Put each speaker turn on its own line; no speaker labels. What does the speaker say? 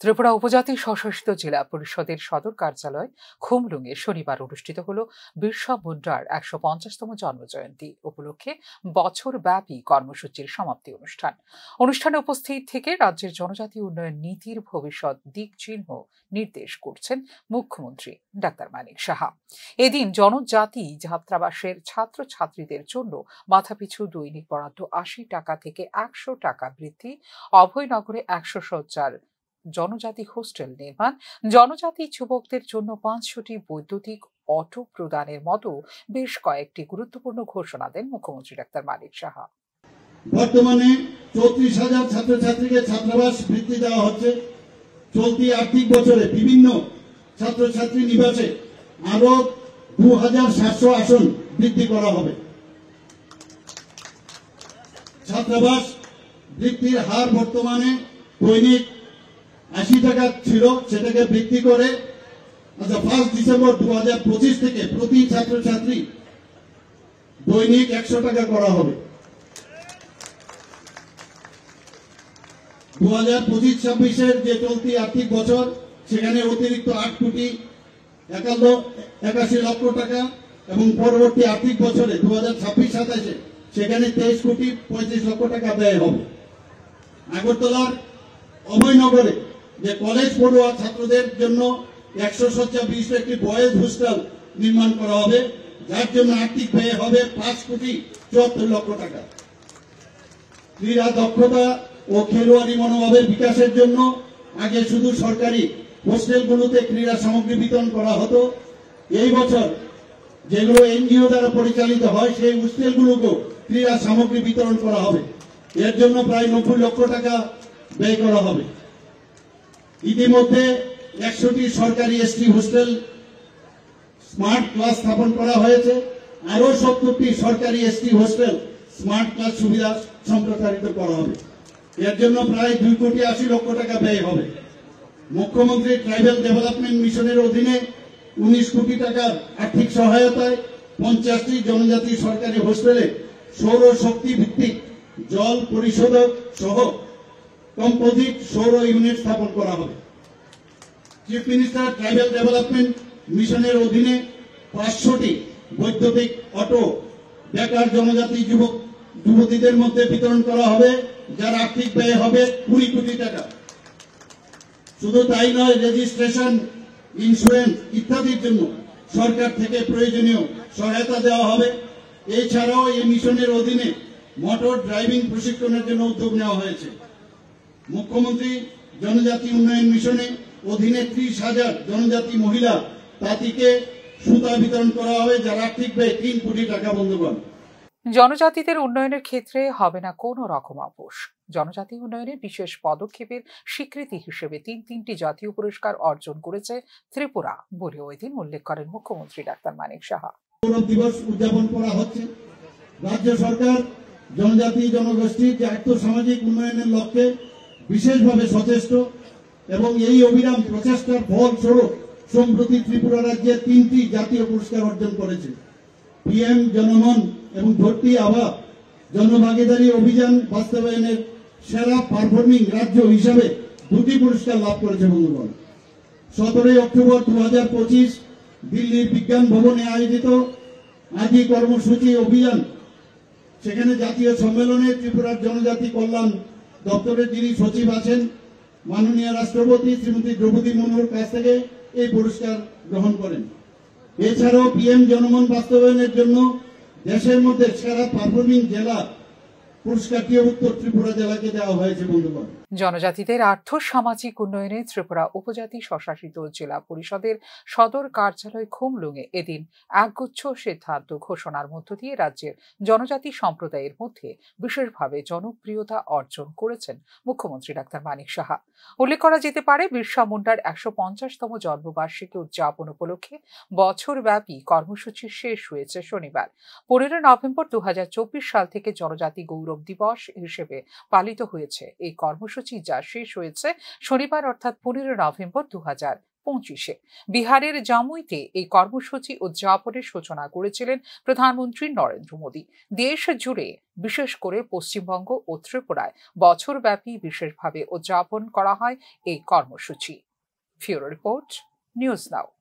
ত্রিপুরা উপজাতি স্বশাসিত জেলা পরিষদের সদর কার্যালয় খুমলুঙে শনিবার অনুষ্ঠিত হল বিরসা মুন্ডার ১৫০তম জন্মজয়ন্তী উপলক্ষে বছরব্যাপী কর্মসূচির সমাপ্তি অনুষ্ঠানে উপস্থিত থেকে রাজ্যের জনজাতি উন্নয়ন নীতির ভবিষ্যৎ দিক চিহ্ন নির্দেশ করছেন মুখ্যমন্ত্রী ডাক্তার মানিক সাহা। এদিন জনজাতি ছাত্রাবাসের ছাত্রছাত্রীদের জন্য মাথাপিছু দৈনিক বরাদ্দ ৮০ টাকা থেকে ১০০ টাকা বৃদ্ধি, অভয়নগরে ১০০ শয্যার জনজাতি হোস্টেল নির্মাণ, জনজাতি যুবকদের জন্য ৫০০টি বৈদ্যুতিক অটো প্রদানের মতো বেশ কয়েকটি গুরুত্বপূর্ণ ঘোষণা দেন মুখ্যমন্ত্রী ডাক্তার মানিক সাহা।
বর্তমানে ৩৪,০০০ ছাত্রছাত্রীকে ছাত্রাবাস বৃত্তি দেওয়া হচ্ছে। চলতি আর্থিক বছরে বিভিন্ন ছাত্রছাত্রী নিবাসে আরো ২,৭০০ আসন বৃদ্ধি করা হবে। ছাত্রাবাস বৃত্তির হার বর্তমানে দৈনিক ৮০ টাকা ছিল, সেটাকে বৃদ্ধি করে 1 ডিসেম্বর ২০২৫ থেকে প্রতি ছাত্রছাত্রী দৈনিক ১০০ টাকা করা হবে। ২০২৫-২৬-এর যে চলতি আর্থিক বছর সেখানে অতিরিক্ত ৮,৮১ লক্ষ টাকা এবং পরবর্তী আর্থিক বছরে ২০২৬-২৭-এ সেখানে ২৩,৩৫ লক্ষ টাকা ব্যয় হবে। আগরতলার অভয়নগরে যে কলেজ পড়ুয়া ছাত্রদের জন্য ১০০ শয্যা বিশিষ্ট একটি বয়েজ হোস্টেল নির্মাণ করা হবে, যার জন্য আর্থিক ব্যয় হবে ৫,৭৪ লক্ষ টাকা। ক্রীড়া দক্ষতা ও খেলোয়াড়ি মনোভাবের বিকাশের জন্য আগে শুধু সরকারি হোস্টেলগুলোতে ক্রীড়া সামগ্রী বিতরণ করা হতো। এই বছর যেগুলো এনজিও দ্বারা পরিচালিত হয় সেই হোস্টেলগুলোকেও ক্রীড়া সামগ্রী বিতরণ করা হবে। এর জন্য প্রায় ৯০ লক্ষ টাকা ব্যয় করা হবে। ইতিমধ্যে ১০০টি সরকারি এসটি হোস্টেল স্মার্ট ক্লাস স্থাপন করা হয়েছে। আরো ৭০টি সরকারি এসটি হোস্টেল স্মার্ট ক্লাস সুবিধা সম্প্রসারিত করা হবে। এর জন্য প্রায় ২,৮০ লক্ষ টাকা ব্যয় হবে। মুখ্যমন্ত্রী ট্রাইবাল ডেভেলপমেন্ট মিশনের অধীনে ১৯ কোটি টাকার আর্থিক সহায়তায় ৫০টি জনজাতি সরকারি হোস্টেলে সৌর শক্তি ভিত্তিক জল পরিশোধক সহ কম্পোজিট সৌর ইউনিট স্থাপন করা হবে। চিফ মিনিস্টার ট্রাইবাল ডেভেলপমেন্ট মিশনের অধীনে ৫০০টি বৈদ্যুতিক অটো বেকার জনজাতি যুবতীদের মধ্যে বিতরণ করা হবে, যার আর্থিক ব্যয় হবে ২০ কোটি টাকা। শুধু তাই নয়, রেজিস্ট্রেশন, ইন্স্যুরেন্স ইত্যাদির জন্য সরকার থেকে প্রয়োজনীয় সহায়তা দেওয়া হবে। এছাড়াও এই মিশনের অধীনে মোটর ড্রাইভিং প্রশিক্ষণের জন্য উদ্যোগ নেওয়া হয়েছে। মুখ্যমন্ত্রী জনজাতি উন্নয়ন মিশনে অধীনে ৩০,০০০ জনজাতি মহিলা তাঁতিকে সুতা বিতরণ করা হবে, যার আর্থিক ব্যয় ৩ কোটি টাকা। বন্ধুগণ,
জনজাতিদের উন্নয়নের ক্ষেত্রে হবে না কোনো রকম আপোষ। জনজাতি উন্নয়নে বিশেষ পদক্ষেপের স্বীকৃতি হিসেবে তিনটি জাতীয় পুরস্কার অর্জন করেছে ত্রিপুরা বলে ওই দিন উল্লেখ করেন মুখ্যমন্ত্রী ডাক্তার মানিক সাহা।
গৌরব দিবস উদযাপন করা হচ্ছে। রাজ্য সরকার জনজাতি জনগোষ্ঠীর যে আর্থসামাজিক উন্নয়নের লক্ষ্যে বিশেষভাবে সচেষ্ট এবং এই অবিরাম প্রচেষ্টার ফলস্বরূপ সম্প্রতি ত্রিপুরা রাজ্যে 3টি জাতীয় পুরস্কার অর্জন করেছে। পিএম জনমন এবং ধরতি আভা জনভাগিদারি অভিযান বাস্তবায়নের সেরা পারফর্মিং রাজ্য হিসাবে 2টি পুরস্কার লাভ করেছে। বন্ধুগণ, 17 অক্টোবর 2025 দিল্লির বিজ্ঞান ভবনে আয়োজিত আজি কর্মসূচি অভিযান, সেখানে জাতীয় সম্মেলনে ত্রিপুরার জনজাতি কল্যাণ দপ্তরের যিনি সচিব আছেন মাননীয় রাষ্ট্রপতি শ্রীমতী দ্রৌপদী মুর্মুর কাছ থেকে এই পুরস্কার গ্রহণ করেন। এছাড়াও পিএম জনমন বাস্তবায়নের জন্য দেশের মধ্যে সেরা পারফর্মিং জেলা পুরস্কারটিও উত্তর ত্রিপুরা জেলাকে দেওয়া হয়েছে। বন্ধুগণ,
জনজাতিদের আর্থ-সামাজিক উন্নয়নে ত্রিপুরা উপজাতি স্বশাসিত জেলা পরিষদের সদর কার্যালয় খুমলুঙে এদিন একগুচ্ছ সিদ্ধান্ত ঘোষণার মধ্য দিয়ে রাজ্যের জনজাতি সম্প্রদায়ের মধ্যে বিশেষভাবে জনপ্রিয়তা অর্জন করেছেন মুখ্যমন্ত্রী ডাক্তার মানিক সাহা। উল্লেখ করা যেতে পারে, বিরসা মুন্ডার ১৫০তম জন্মবার্ষিকী উদযাপন উপলক্ষে বছরব্যাপী কর্মসূচি শেষ হয়েছে শনিবার। ১৫ নভেম্বর ২০২৪ সাল থেকে জনজাতি গৌরব দিবস হিসেবে পালিত হয়েছে এই কর্মসূচি, যা শেষ হয়েছে শনিবার অর্থাৎ ১৫ নভেম্বর ২০২৫। 25-এ বিহারের জামুইতে এই কর্মসূচি উদযাপনের সূচনা করেছিলেন প্রধানমন্ত্রী নরেন্দ্র মোদী। দেশ জুড়ে বিশেষ করে পশ্চিমবঙ্গ ও ত্রিপুরায় বছরব্যাপী বিশেষভাবে উদযাপন করা হয় এই কর্মসূচি। Bureau report, news now.